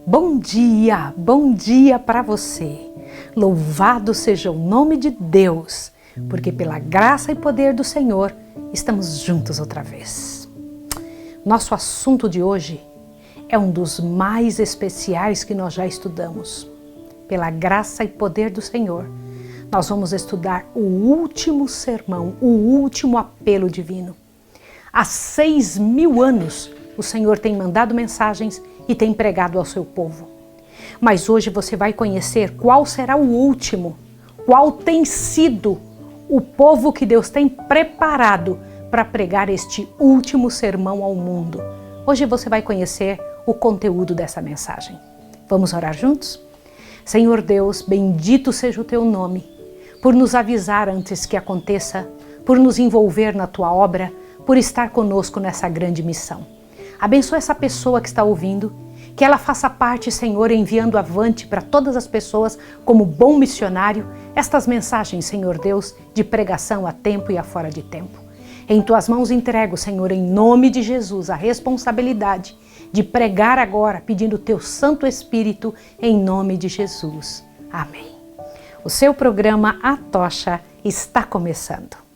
Bom dia para você. Louvado seja o nome de Deus, porque pela graça e poder do Senhor estamos juntos outra vez. Nosso assunto de hoje é um dos mais especiais que nós já estudamos. Pela graça e poder do Senhor, nós vamos estudar o último sermão, o último apelo divino. Há 6.000 anos o Senhor tem mandado mensagens e tem pregado ao seu povo. Mas hoje você vai conhecer qual será o último, qual tem sido o povo que Deus tem preparado para pregar este último sermão ao mundo. Hoje você vai conhecer o conteúdo dessa mensagem. Vamos orar juntos? Senhor Deus, bendito seja o teu nome, por nos avisar antes que aconteça, por nos envolver na tua obra, por estar conosco nessa grande missão. Abençoa essa pessoa que está ouvindo, que ela faça parte, Senhor, enviando avante para todas as pessoas, como bom missionário, estas mensagens, Senhor Deus, de pregação a tempo e a fora de tempo. Em tuas mãos entrego, Senhor, em nome de Jesus, a responsabilidade de pregar agora, pedindo o teu Santo Espírito, em nome de Jesus. Amém. O seu programa A Tocha está começando.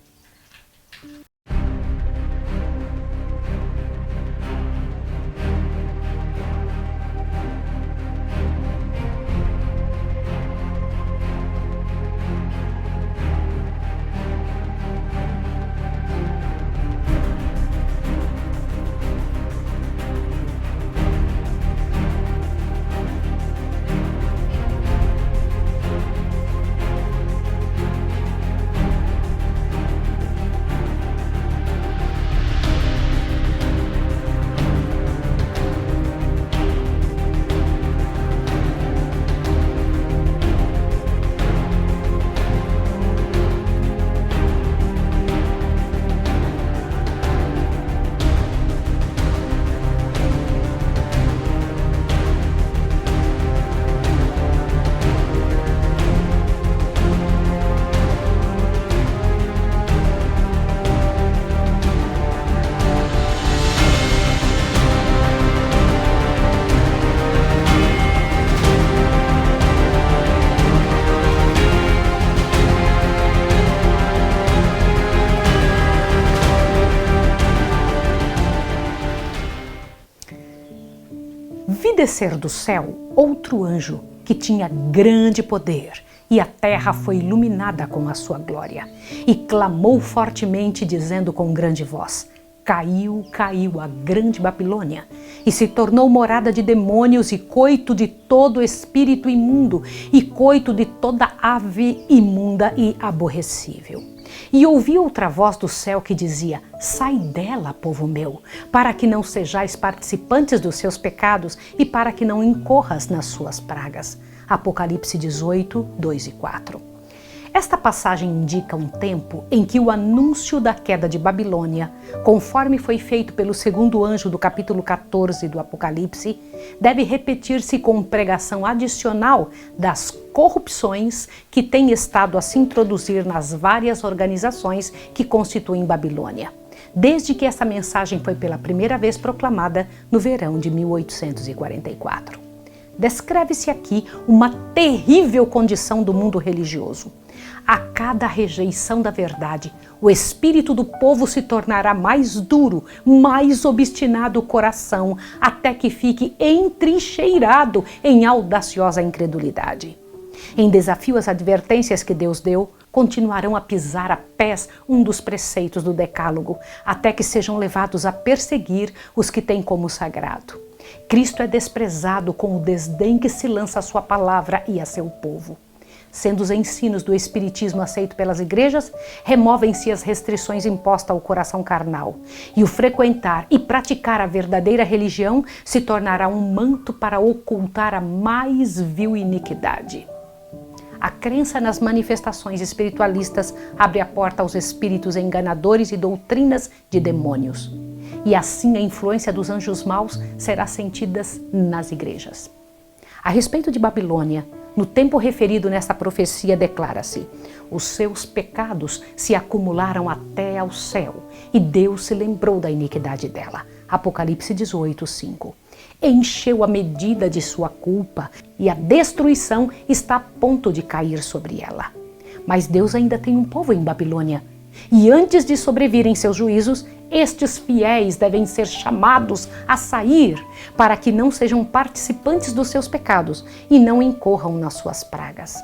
Vi descer do céu outro anjo que tinha grande poder, e a terra foi iluminada com a sua glória. E clamou fortemente, dizendo com grande voz: Caiu, caiu a grande Babilônia, e se tornou morada de demônios e coito de todo espírito imundo, e coito de toda ave imunda e aborrecível. E ouvi outra voz do céu que dizia: Sai dela, povo meu, para que não sejais participantes dos seus pecados e para que não incorras nas suas pragas. Apocalipse 18, 2 e 4. Esta passagem indica um tempo em que o anúncio da queda de Babilônia, conforme foi feito pelo segundo anjo do capítulo 14 do Apocalipse, deve repetir-se com pregação adicional das corrupções que têm estado a se introduzir nas várias organizações que constituem Babilônia, desde que essa mensagem foi pela primeira vez proclamada no verão de 1844. Descreve-se aqui uma terrível condição do mundo religioso. A cada rejeição da verdade, o espírito do povo se tornará mais duro, mais obstinado o coração, até que fique entrincheirado em audaciosa incredulidade. Em desafio às advertências que Deus deu, continuarão a pisar a pés um dos preceitos do Decálogo, até que sejam levados a perseguir os que têm como sagrado. Cristo é desprezado com o desdém que se lança à sua palavra e a seu povo. Sendo os ensinos do Espiritismo aceito pelas igrejas, removem-se as restrições impostas ao coração carnal, e o frequentar e praticar a verdadeira religião se tornará um manto para ocultar a mais vil iniquidade. A crença nas manifestações espiritualistas abre a porta aos espíritos enganadores e doutrinas de demônios. E assim a influência dos anjos maus será sentida nas igrejas. A respeito de Babilônia, no tempo referido nesta profecia declara-se: os seus pecados se acumularam até ao céu, e Deus se lembrou da iniquidade dela. Apocalipse 18, 5. encheu a medida de sua culpa e a destruição está a ponto de cair sobre ela. Mas Deus ainda tem um povo em Babilônia. E antes de sobrevirem seus juízos, estes fiéis devem ser chamados a sair para que não sejam participantes dos seus pecados e não incorram nas suas pragas.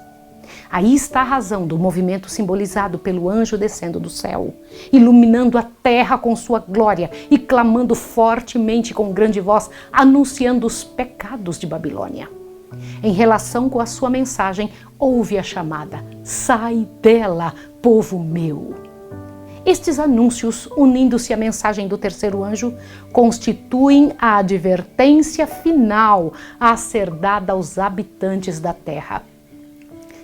Aí está a razão do movimento simbolizado pelo anjo descendo do céu, iluminando a terra com sua glória e clamando fortemente com grande voz, anunciando os pecados de Babilônia. Em relação com a sua mensagem, houve a chamada: sai dela, povo meu. Estes anúncios, unindo-se à mensagem do terceiro anjo, constituem a advertência final a ser dada aos habitantes da terra.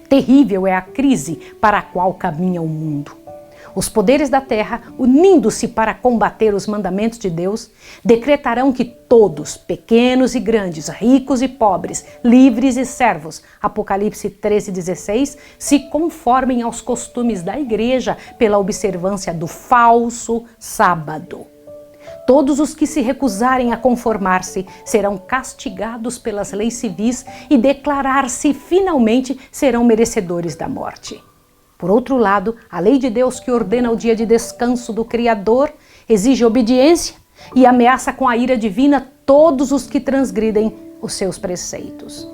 Terrível é a crise para a qual caminha o mundo. Os poderes da terra, unindo-se para combater os mandamentos de Deus, decretarão que todos, pequenos e grandes, ricos e pobres, livres e servos, Apocalipse 13:16, se conformem aos costumes da igreja pela observância do falso sábado. Todos os que se recusarem a conformar-se serão castigados pelas leis civis e declarar-se finalmente serão merecedores da morte. Por outro lado, a lei de Deus que ordena o dia de descanso do Criador exige obediência e ameaça com a ira divina todos os que transgridem os seus preceitos.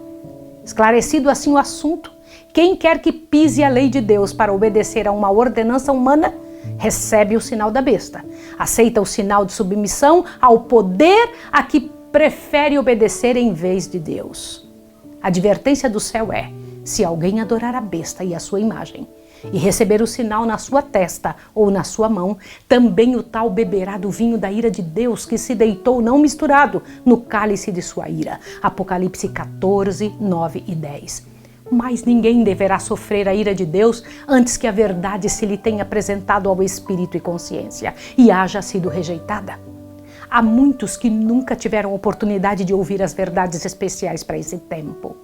Esclarecido assim o assunto, quem quer que pise a lei de Deus para obedecer a uma ordenança humana, recebe o sinal da besta, aceita o sinal de submissão ao poder a que prefere obedecer em vez de Deus. A advertência do céu é: se alguém adorar a besta e a sua imagem, e receber o sinal na sua testa ou na sua mão, também o tal beberá do vinho da ira de Deus que se deitou não misturado no cálice de sua ira. Apocalipse 14, 9 e 10. Mas ninguém deverá sofrer a ira de Deus antes que a verdade se lhe tenha apresentado ao espírito e consciência e haja sido rejeitada. Há muitos que nunca tiveram oportunidade de ouvir as verdades especiais para esse tempo.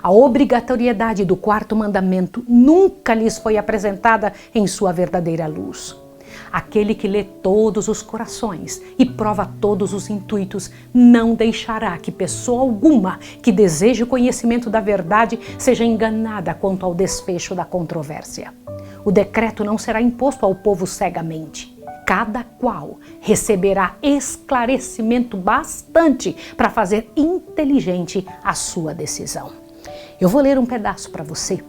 A obrigatoriedade do quarto mandamento nunca lhes foi apresentada em sua verdadeira luz. Aquele que lê todos os corações e prova todos os intuitos não deixará que pessoa alguma que deseje o conhecimento da verdade seja enganada quanto ao desfecho da controvérsia. O decreto não será imposto ao povo cegamente. Cada qual receberá esclarecimento bastante para fazer inteligente a sua decisão. Eu vou ler um pedaço para você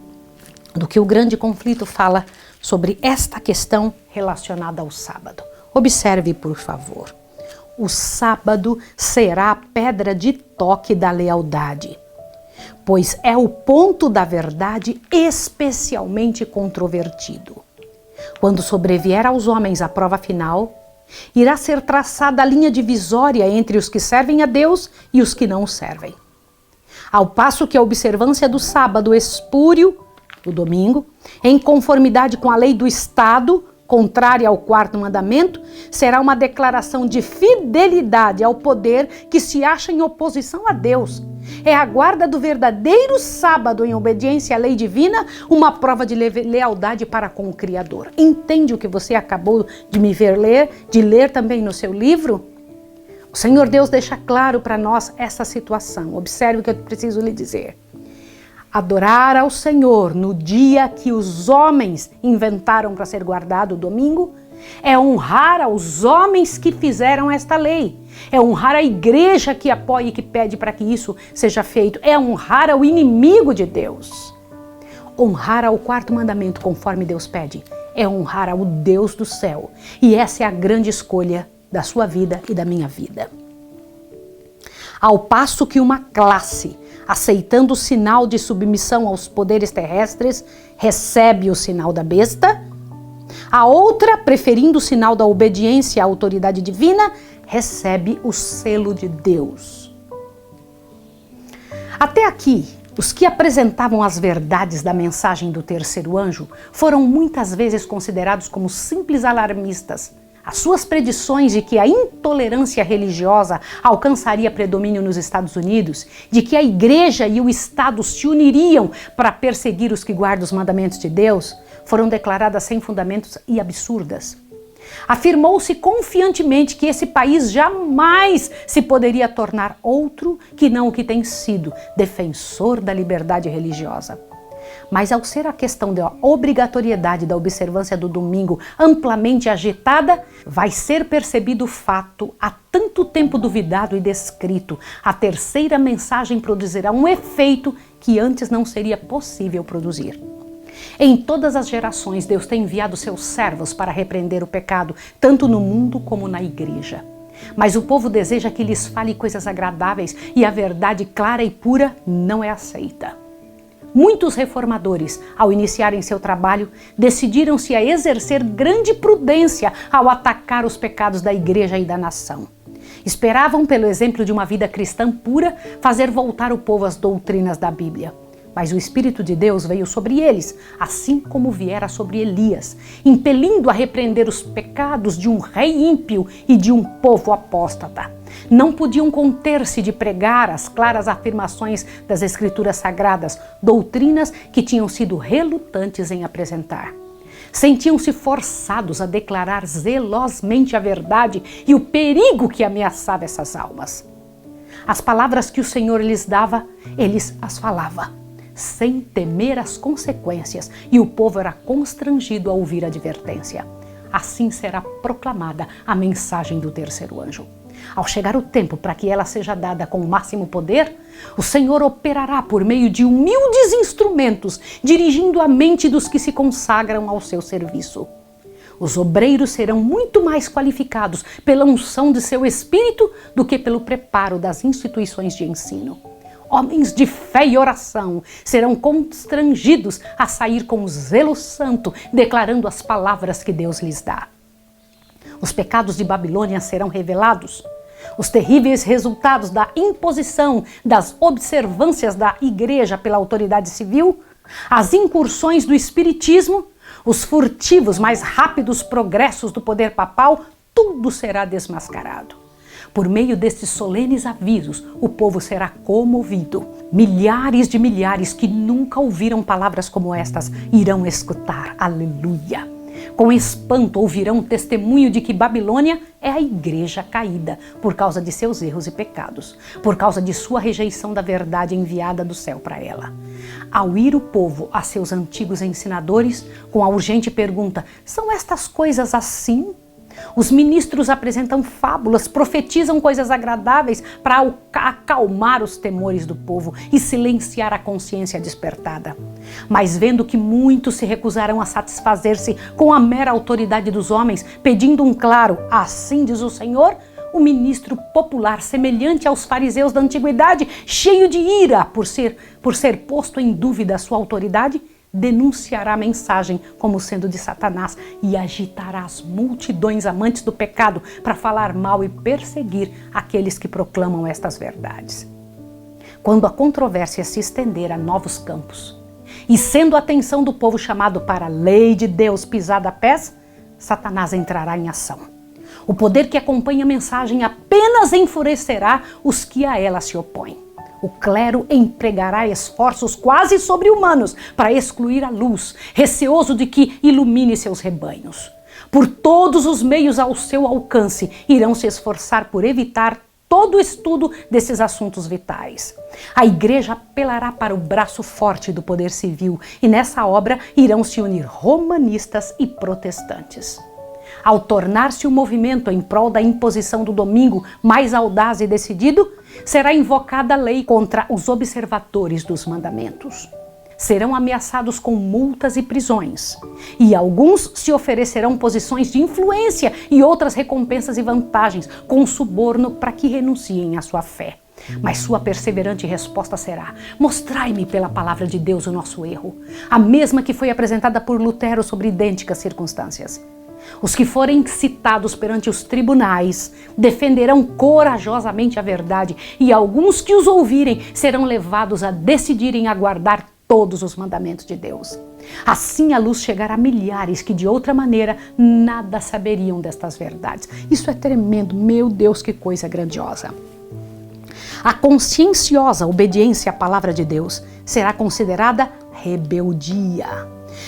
do que o grande conflito fala sobre esta questão relacionada ao sábado. Observe, por favor. O sábado será a pedra de toque da lealdade, pois é o ponto da verdade especialmente controvertido. Quando sobrevier aos homens a prova final, irá ser traçada a linha divisória entre os que servem a Deus e os que não o servem. Ao passo que a observância do sábado espúrio, o domingo, em conformidade com a lei do Estado, contrária ao quarto mandamento, será uma declaração de fidelidade ao poder que se acha em oposição a Deus. É a guarda do verdadeiro sábado em obediência à lei divina, uma prova de lealdade para com o Criador. Entende o que você acabou de me ver ler, de ler também no seu livro? O Senhor Deus deixa claro para nós essa situação. Observe o que eu preciso lhe dizer. Adorar ao Senhor no dia que os homens inventaram para ser guardado o domingo é honrar aos homens que fizeram esta lei. É honrar a igreja que apoia e que pede para que isso seja feito. É honrar ao inimigo de Deus. Honrar ao quarto mandamento conforme Deus pede é honrar ao Deus do céu. E essa é a grande escolha da sua vida e da minha vida. Ao passo que uma classe, aceitando o sinal de submissão aos poderes terrestres, recebe o sinal da besta, a outra, preferindo o sinal da obediência à autoridade divina, recebe o selo de Deus. Até aqui, os que apresentavam as verdades da mensagem do terceiro anjo foram muitas vezes considerados como simples alarmistas. As suas predições de que a intolerância religiosa alcançaria predomínio nos Estados Unidos, de que a igreja e o Estado se uniriam para perseguir os que guardam os mandamentos de Deus, foram declaradas sem fundamentos e absurdas. Afirmou-se confiantemente que esse país jamais se poderia tornar outro que não o que tem sido, defensor da liberdade religiosa. Mas ao ser a questão da obrigatoriedade da observância do domingo amplamente agitada, vai ser percebido o fato, há tanto tempo duvidado e descrito, a terceira mensagem produzirá um efeito que antes não seria possível produzir. Em todas as gerações, Deus tem enviado seus servos para repreender o pecado, tanto no mundo como na igreja. Mas o povo deseja que lhes fale coisas agradáveis e a verdade clara e pura não é aceita. Muitos reformadores, ao iniciarem seu trabalho, decidiram-se a exercer grande prudência ao atacar os pecados da igreja e da nação. Esperavam, pelo exemplo de uma vida cristã pura, fazer voltar o povo às doutrinas da Bíblia. Mas o Espírito de Deus veio sobre eles, assim como viera sobre Elias, impelindo a repreender os pecados de um rei ímpio e de um povo apóstata. Não podiam conter-se de pregar as claras afirmações das Escrituras Sagradas, doutrinas que tinham sido relutantes em apresentar. Sentiam-se forçados a declarar zelosamente a verdade e o perigo que ameaçava essas almas. As palavras que o Senhor lhes dava, eles as falavam, sem temer as consequências, e o povo era constrangido a ouvir a advertência. Assim será proclamada a mensagem do terceiro anjo. Ao chegar o tempo para que ela seja dada com o máximo poder, o Senhor operará por meio de humildes instrumentos, dirigindo a mente dos que se consagram ao seu serviço. Os obreiros serão muito mais qualificados pela unção de seu espírito do que pelo preparo das instituições de ensino. Homens de fé e oração serão constrangidos a sair com zelo santo, declarando as palavras que Deus lhes dá. Os pecados de Babilônia serão revelados. Os terríveis resultados da imposição das observâncias da igreja pela autoridade civil, as incursões do espiritismo, os furtivos, mais rápidos progressos do poder papal, tudo será desmascarado. Por meio destes solenes avisos, o povo será comovido. Milhares de milhares que nunca ouviram palavras como estas irão escutar. Aleluia! Com espanto ouvirão o testemunho de que Babilônia é a igreja caída por causa de seus erros e pecados, por causa de sua rejeição da verdade enviada do céu para ela. Ao ir o povo a seus antigos ensinadores, com a urgente pergunta: são estas coisas assim? Os ministros apresentam fábulas, profetizam coisas agradáveis para acalmar os temores do povo e silenciar a consciência despertada. Mas vendo que muitos se recusaram a satisfazer-se com a mera autoridade dos homens, pedindo um claro "assim diz o Senhor", o ministro popular, semelhante aos fariseus da antiguidade, cheio de ira por ser posto em dúvida a sua autoridade, denunciará a mensagem como sendo de Satanás e agitará as multidões amantes do pecado para falar mal e perseguir aqueles que proclamam estas verdades. Quando a controvérsia se estender a novos campos, e sendo a atenção do povo chamado para a lei de Deus pisada a pés, Satanás entrará em ação. O poder que acompanha a mensagem apenas enfurecerá os que a ela se opõem. O clero empregará esforços quase sobre-humanos para excluir a luz, receoso de que ilumine seus rebanhos. Por todos os meios ao seu alcance, irão se esforçar por evitar todo o estudo desses assuntos vitais. A igreja apelará para o braço forte do poder civil e nessa obra irão se unir romanistas e protestantes. Ao tornar-se o movimento em prol da imposição do domingo mais audaz e decidido, será invocada a lei contra os observadores dos mandamentos. Serão ameaçados com multas e prisões, e alguns se oferecerão posições de influência e outras recompensas e vantagens, com suborno para que renunciem à sua fé. Mas sua perseverante resposta será: mostrai-me pela palavra de Deus o nosso erro, a mesma que foi apresentada por Lutero sobre idênticas circunstâncias. Os que forem citados perante os tribunais defenderão corajosamente a verdade, e alguns que os ouvirem serão levados a decidirem aguardar todos os mandamentos de Deus. Assim a luz chegará a milhares que de outra maneira nada saberiam destas verdades. Isso é tremendo, meu Deus, que coisa grandiosa. A conscienciosa obediência à palavra de Deus será considerada rebeldia.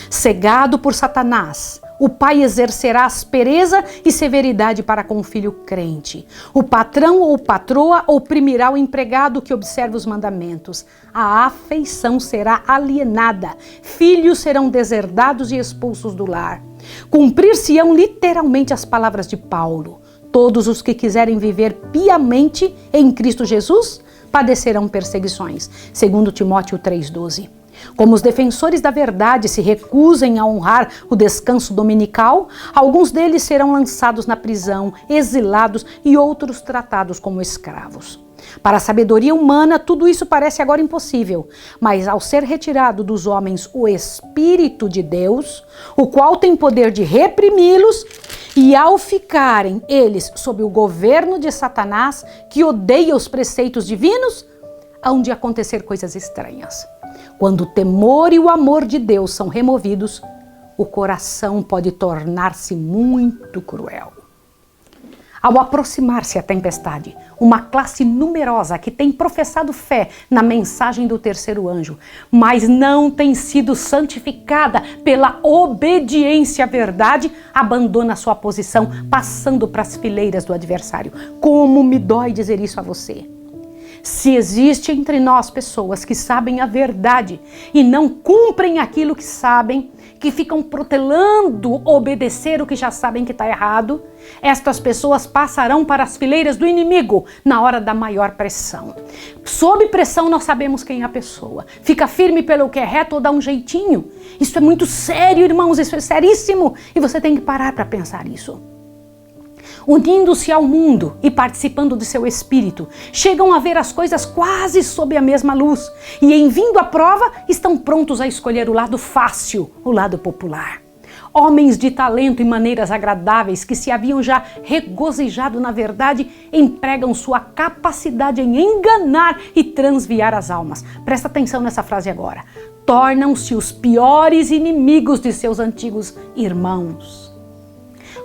Cegado por Satanás, O pai exercerá aspereza e severidade para com o filho crente. O patrão ou patroa oprimirá o empregado que observa os mandamentos. A afeição será alienada. Filhos serão deserdados e expulsos do lar. Cumprir-se-ão literalmente as palavras de Paulo. Todos os que quiserem viver piamente em Cristo Jesus padecerão perseguições. 2 Timóteo 3,12. Como os defensores da verdade se recusem a honrar o descanso dominical, alguns deles serão lançados na prisão, exilados e outros tratados como escravos. Para a sabedoria humana, tudo isso parece agora impossível, mas ao ser retirado dos homens o Espírito de Deus, o qual tem poder de reprimi-los, e ao ficarem eles sob o governo de Satanás, que odeia os preceitos divinos, hão de acontecer coisas estranhas. Quando o temor e o amor de Deus são removidos, o coração pode tornar-se muito cruel. Ao aproximar-se a tempestade, uma classe numerosa que tem professado fé na mensagem do terceiro anjo, mas não tem sido santificada pela obediência à verdade, abandona sua posição, passando para as fileiras do adversário. Como me dói dizer isso a você. Se existe entre nós pessoas que sabem a verdade e não cumprem aquilo que sabem, que ficam protelando obedecer o que já sabem que está errado, estas pessoas passarão para as fileiras do inimigo na hora da maior pressão. Sob pressão nós sabemos quem é a pessoa. Fica firme pelo que é reto ou dá um jeitinho. Isso é muito sério, irmãos, isso é seríssimo. E você tem que parar para pensar isso. Unindo-se ao mundo e participando de seu espírito, chegam a ver as coisas quase sob a mesma luz e, em vindo à prova, estão prontos a escolher o lado fácil, o lado popular. Homens de talento e maneiras agradáveis que se haviam já regozijado na verdade, empregam sua capacidade em enganar e transviar as almas. Presta atenção nessa frase agora. Tornam-se os piores inimigos de seus antigos irmãos.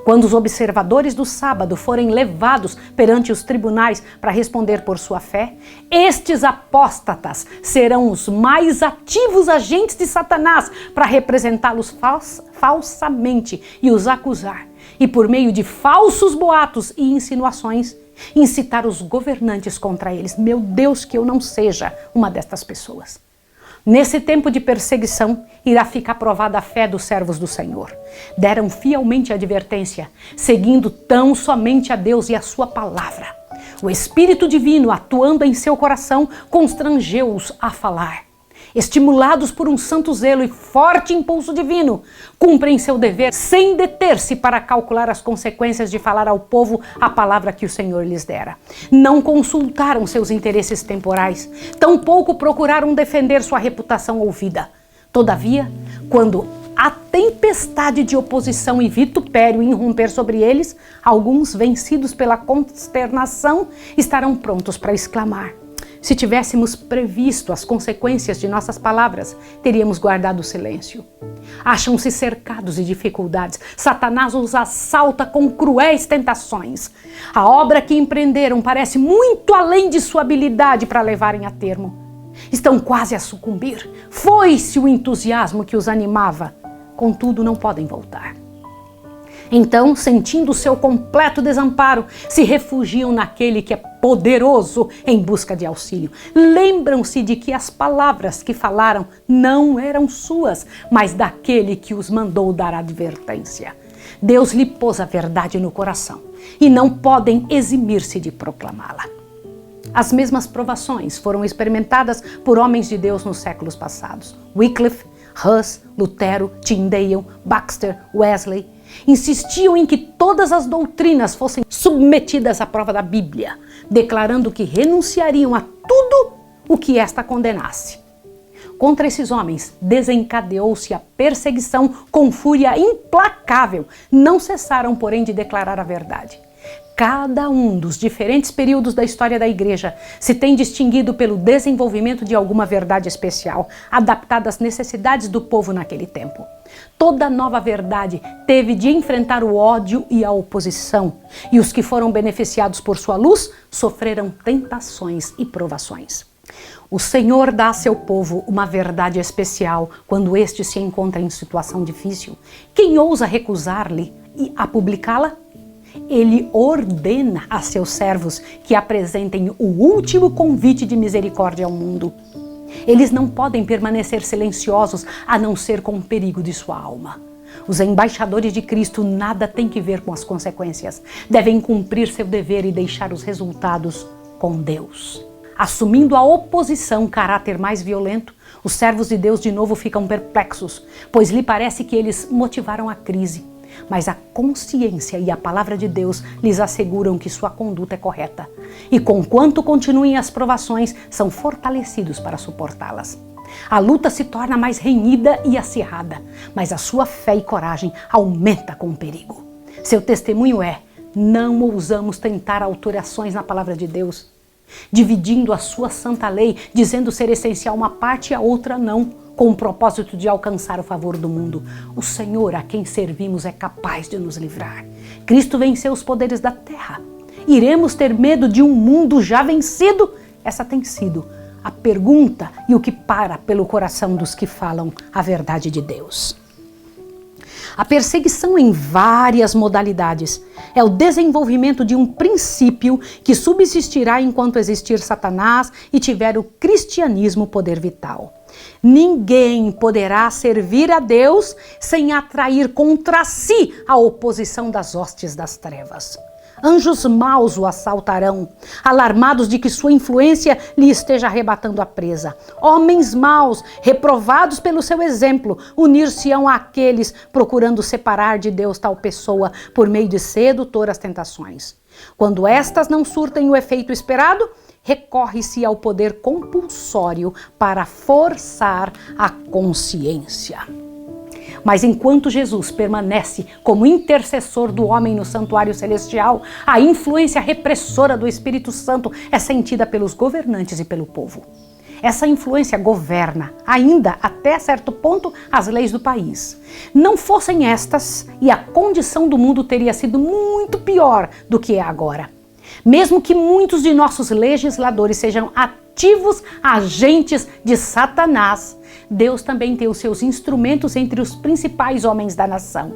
Quando os observadores do sábado forem levados perante os tribunais para responder por sua fé, estes apóstatas serão os mais ativos agentes de Satanás para representá-los falsamente e os acusar. E por meio de falsos boatos e insinuações, incitar os governantes contra eles. Meu Deus, que eu não seja uma destas pessoas. Nesse tempo de perseguição, irá ficar provada a fé dos servos do Senhor. Deram fielmente a advertência, seguindo tão somente a Deus e a sua palavra. O Espírito Divino, atuando em seu coração, constrangeu-os a falar. Estimulados por um santo zelo e forte impulso divino, cumprem seu dever sem deter-se para calcular as consequências de falar ao povo a palavra que o Senhor lhes dera. Não consultaram seus interesses temporais, tampouco procuraram defender sua reputação ou vida. Todavia, quando a tempestade de oposição e vitupério irromper sobre eles, alguns, vencidos pela consternação, estarão prontos para exclamar: se tivéssemos previsto as consequências de nossas palavras, teríamos guardado o silêncio. Acham-se cercados de dificuldades. Satanás os assalta com cruéis tentações. A obra que empreenderam parece muito além de sua habilidade para levarem a termo. Estão quase a sucumbir. Foi-se o entusiasmo que os animava. Contudo, não podem voltar. Então, sentindo o seu completo desamparo, se refugiam naquele que é poderoso em busca de auxílio. Lembram-se de que as palavras que falaram não eram suas, mas daquele que os mandou dar advertência. Deus lhe pôs a verdade no coração e não podem eximir-se de proclamá-la. As mesmas provações foram experimentadas por homens de Deus nos séculos passados. Wycliffe, Hus, Lutero, Tyndale, Baxter, Wesley insistiam em que todas as doutrinas fossem submetidas à prova da Bíblia, declarando que renunciariam a tudo o que esta condenasse. Contra esses homens desencadeou-se a perseguição com fúria implacável. Não cessaram, porém, de declarar a verdade. Cada um dos diferentes períodos da história da igreja se tem distinguido pelo desenvolvimento de alguma verdade especial, adaptada às necessidades do povo naquele tempo. Toda nova verdade teve de enfrentar o ódio e a oposição, e os que foram beneficiados por sua luz sofreram tentações e provações. O Senhor dá a seu povo uma verdade especial quando este se encontra em situação difícil. Quem ousa recusar-lhe a publicá-la? Ele ordena a seus servos que apresentem o último convite de misericórdia ao mundo. Eles não podem permanecer silenciosos a não ser com o perigo de sua alma. Os embaixadores de Cristo nada têm que ver com as consequências. Devem cumprir seu dever e deixar os resultados com Deus. Assumindo a oposição, caráter mais violento, os servos de Deus de novo ficam perplexos, pois lhe parece que eles motivaram a crise. Mas a consciência e a palavra de Deus lhes asseguram que sua conduta é correta. E conquanto continuem as provações, são fortalecidos para suportá-las. A luta se torna mais renhida e acirrada, mas a sua fé e coragem aumenta com o perigo. Seu testemunho é: não ousamos tentar alterações na palavra de Deus, dividindo a sua santa lei, dizendo ser essencial uma parte e a outra não, com o propósito de alcançar o favor do mundo. O Senhor a quem servimos é capaz de nos livrar. Cristo venceu os poderes da terra. Iremos ter medo de um mundo já vencido? Essa tem sido a pergunta e o que para pelo coração dos que falam a verdade de Deus. A perseguição em várias modalidades é o desenvolvimento de um princípio que subsistirá enquanto existir Satanás e tiver o cristianismo poder vital. Ninguém poderá servir a Deus sem atrair contra si a oposição das hostes das trevas. Anjos maus o assaltarão, alarmados de que sua influência lhe esteja arrebatando a presa. Homens maus, reprovados pelo seu exemplo, unir-se-ão àqueles procurando separar de Deus tal pessoa por meio de sedutoras tentações. Quando estas não surtem o efeito esperado, recorre-se ao poder compulsório para forçar a consciência. Mas enquanto Jesus permanece como intercessor do homem no santuário celestial, a influência repressora do Espírito Santo é sentida pelos governantes e pelo povo. Essa influência governa, ainda até certo ponto, as leis do país. Não fossem estas, e a condição do mundo teria sido muito pior do que é agora. Mesmo que muitos de nossos legisladores sejam ativos agentes de Satanás, Deus também tem os seus instrumentos entre os principais homens da nação.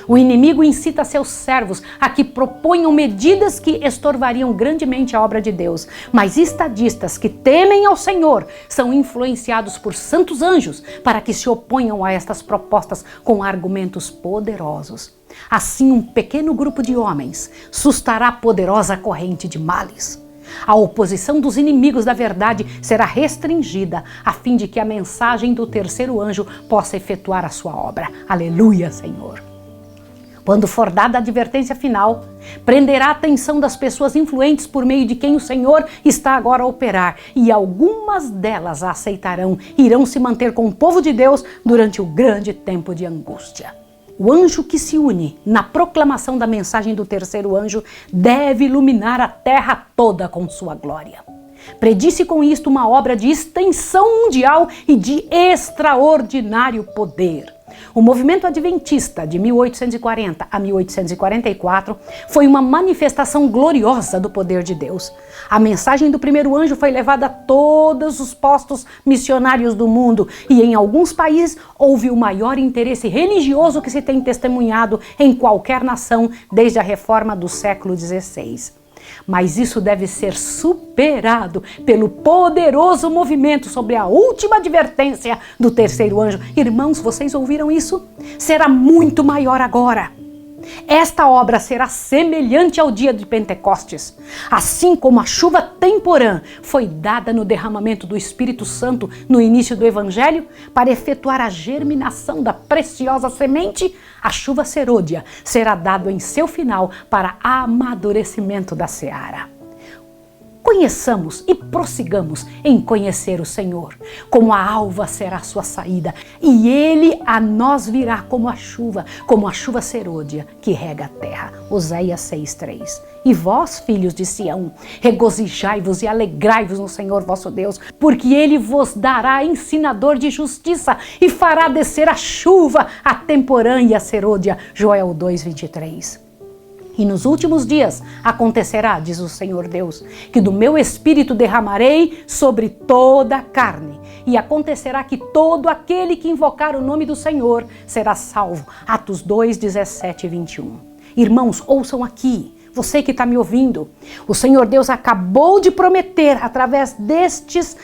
O inimigo incita seus servos a que proponham medidas que estorvariam grandemente a obra de Deus, mas estadistas que temem ao Senhor são influenciados por santos anjos para que se oponham a estas propostas com argumentos poderosos. Assim, um pequeno grupo de homens sustará poderosa corrente de males. A oposição dos inimigos da verdade será restringida, a fim de que a mensagem do terceiro anjo possa efetuar a sua obra. Aleluia, Senhor! Quando for dada a advertência final, prenderá a atenção das pessoas influentes por meio de quem o Senhor está agora a operar, e algumas delas a aceitarão, irão se manter com o povo de Deus durante o grande tempo de angústia. O anjo que se une na proclamação da mensagem do terceiro anjo deve iluminar a terra toda com sua glória. Predisse com isto uma obra de extensão mundial e de extraordinário poder. O movimento adventista de 1840 a 1844 foi uma manifestação gloriosa do poder de Deus. A mensagem do primeiro anjo foi levada a todos os postos missionários do mundo e em alguns países houve o maior interesse religioso que se tem testemunhado em qualquer nação desde a reforma do século XVI. Mas isso deve ser superado pelo poderoso movimento sobre a última advertência do terceiro anjo. Irmãos, vocês ouviram isso? Será muito maior agora. Esta obra será semelhante ao dia de Pentecostes. Assim como a chuva temporã foi dada no derramamento do Espírito Santo no início do Evangelho, para efetuar a germinação da preciosa semente, a chuva serôdia será dada em seu final para amadurecimento da seara. Conheçamos e prossigamos em conhecer o Senhor, como a alva será a sua saída, e Ele a nós virá como a chuva serôdia que rega a terra. Oséias 6:3. E vós, filhos de Sião, regozijai-vos e alegrai-vos no Senhor vosso Deus, porque Ele vos dará ensinador de justiça e fará descer a chuva, a temporã e a serôdia. Joel 2:23. E nos últimos dias acontecerá, diz o Senhor Deus, que do meu espírito derramarei sobre toda a carne. E acontecerá que todo aquele que invocar o nome do Senhor será salvo. Atos 2, 17 e 21. Irmãos, ouçam aqui, você que está me ouvindo. O Senhor Deus acabou de prometer, através destes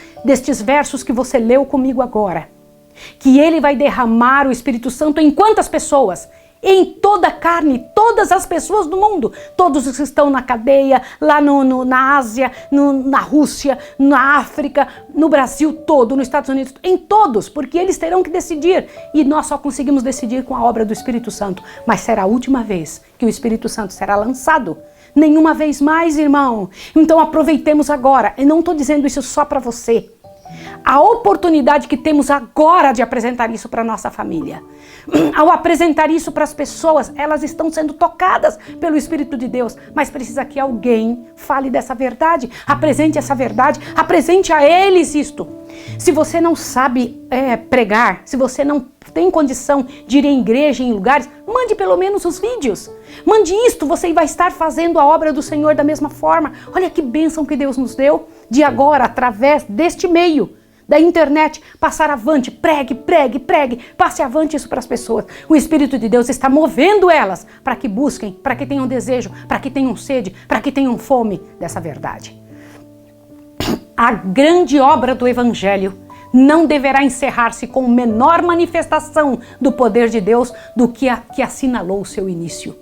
versos que você leu comigo agora, que Ele vai derramar o Espírito Santo em quantas pessoas? Em toda a carne, todas as pessoas do mundo, todos os que estão na cadeia, lá na Ásia, na Rússia, na África, no Brasil todo, nos Estados Unidos, em todos, porque eles terão que decidir, e nós só conseguimos decidir com a obra do Espírito Santo, mas será a última vez que o Espírito Santo será lançado, nenhuma vez mais, irmão. Então aproveitemos agora, eu não estou dizendo isso só para você, a oportunidade que temos agora de apresentar isso para a nossa família. Ao apresentar isso para as pessoas, elas estão sendo tocadas pelo Espírito de Deus, mas precisa que alguém fale dessa verdade, apresente essa verdade, apresente a eles isto. Se você não sabe pregar, se você não tem condição de ir em igreja, em lugares, mande pelo menos os vídeos. Mande isto, você vai estar fazendo a obra do Senhor da mesma forma. Olha que bênção que Deus nos deu de agora, através deste meio da internet, passar avante, pregue, passe avante isso para as pessoas. O Espírito de Deus está movendo elas para que busquem, para que tenham desejo, para que tenham sede, para que tenham fome dessa verdade. A grande obra do Evangelho não deverá encerrar-se com menor manifestação do poder de Deus do que a que assinalou o seu início.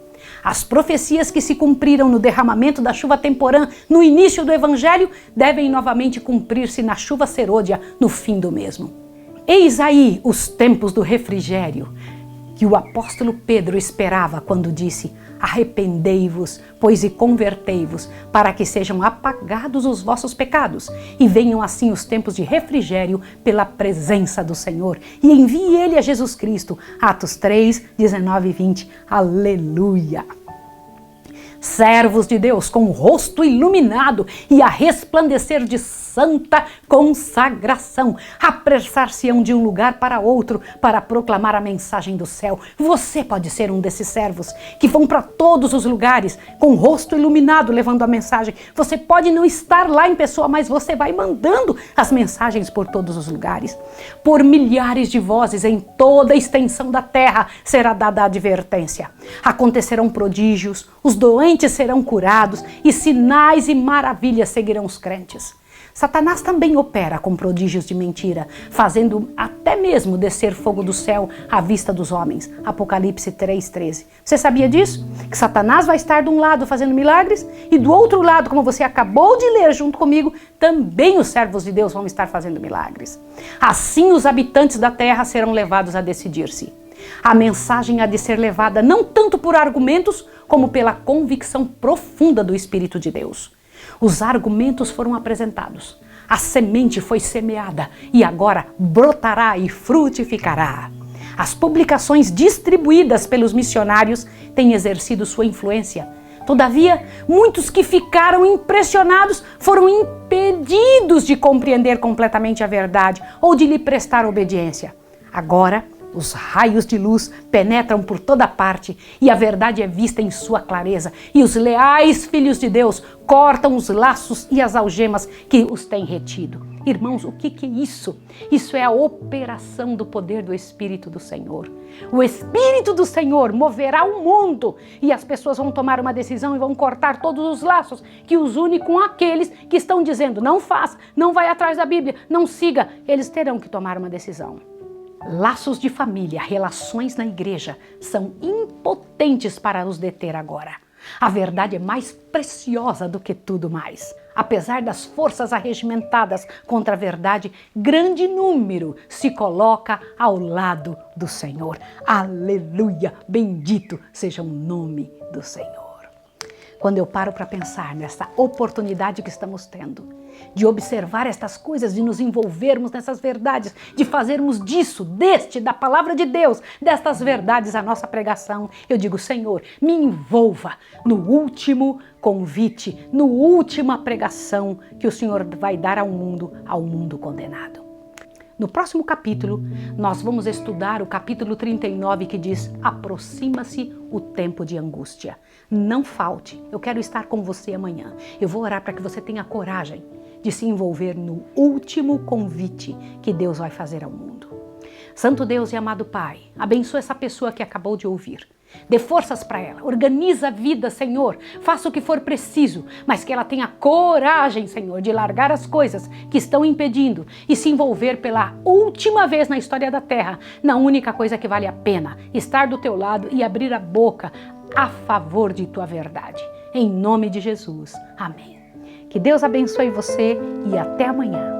As profecias que se cumpriram no derramamento da chuva temporã no início do Evangelho devem novamente cumprir-se na chuva serôdia no fim do mesmo. Eis aí os tempos do refrigério que o apóstolo Pedro esperava quando disse: arrependei-vos, pois e convertei-vos, para que sejam apagados os vossos pecados, e venham assim os tempos de refrigério pela presença do Senhor, e envie Ele a Jesus Cristo. Atos 3, 19 e 20. Aleluia! Servos de Deus com o rosto iluminado e a resplandecer de santa consagração, apressar-se-ão de um lugar para outro para proclamar a mensagem do céu. Você pode ser um desses servos que vão para todos os lugares com o rosto iluminado levando a mensagem. Você pode não estar lá em pessoa, mas você vai mandando as mensagens por todos os lugares. Por milhares de vozes em toda a extensão da terra será dada a advertência. Acontecerão prodígios, os doentes serão curados e sinais e maravilhas seguirão os crentes. Satanás também opera com prodígios de mentira, fazendo até mesmo descer fogo do céu à vista dos homens. Apocalipse 3:13. Você sabia disso? Que Satanás vai estar de um lado fazendo milagres e do outro lado, como você acabou de ler junto comigo, também os servos de Deus vão estar fazendo milagres. Assim os habitantes da terra serão levados a decidir-se. A mensagem há de ser levada não tanto por argumentos, como pela convicção profunda do Espírito de Deus. Os argumentos foram apresentados, a semente foi semeada e agora brotará e frutificará. As publicações distribuídas pelos missionários têm exercido sua influência. Todavia, muitos que ficaram impressionados foram impedidos de compreender completamente a verdade ou de lhe prestar obediência. Agora, os raios de luz penetram por toda parte e a verdade é vista em sua clareza. E os leais filhos de Deus cortam os laços e as algemas que os têm retido. Irmãos, o que é isso? Isso é a operação do poder do Espírito do Senhor. O Espírito do Senhor moverá o mundo e as pessoas vão tomar uma decisão e vão cortar todos os laços que os une com aqueles que estão dizendo: não faça, não vai atrás da Bíblia, não siga. Eles terão que tomar uma decisão. Laços de família, relações na igreja são impotentes para os deter agora. A verdade é mais preciosa do que tudo mais. Apesar das forças arregimentadas contra a verdade, grande número se coloca ao lado do Senhor. Aleluia! Bendito seja o nome do Senhor. Quando eu paro para pensar nessa oportunidade que estamos tendo, de observar estas coisas, de nos envolvermos nessas verdades, de fazermos disso, da palavra de Deus, destas verdades a nossa pregação, eu digo: Senhor, me envolva no último convite, no última pregação que o Senhor vai dar ao mundo condenado. No próximo capítulo, nós vamos estudar o capítulo 39, que diz: aproxima-se o tempo de angústia. Não falte, eu quero estar com você amanhã. Eu vou orar para que você tenha coragem de se envolver no último convite que Deus vai fazer ao mundo. Santo Deus e amado Pai, abençoa essa pessoa que acabou de ouvir. Dê forças para ela, organiza a vida, Senhor, faça o que for preciso, mas que ela tenha coragem, Senhor, de largar as coisas que estão impedindo e se envolver pela última vez na história da Terra, na única coisa que vale a pena, estar do teu lado e abrir a boca a favor de tua verdade. Em nome de Jesus. Amém. Que Deus abençoe você e até amanhã.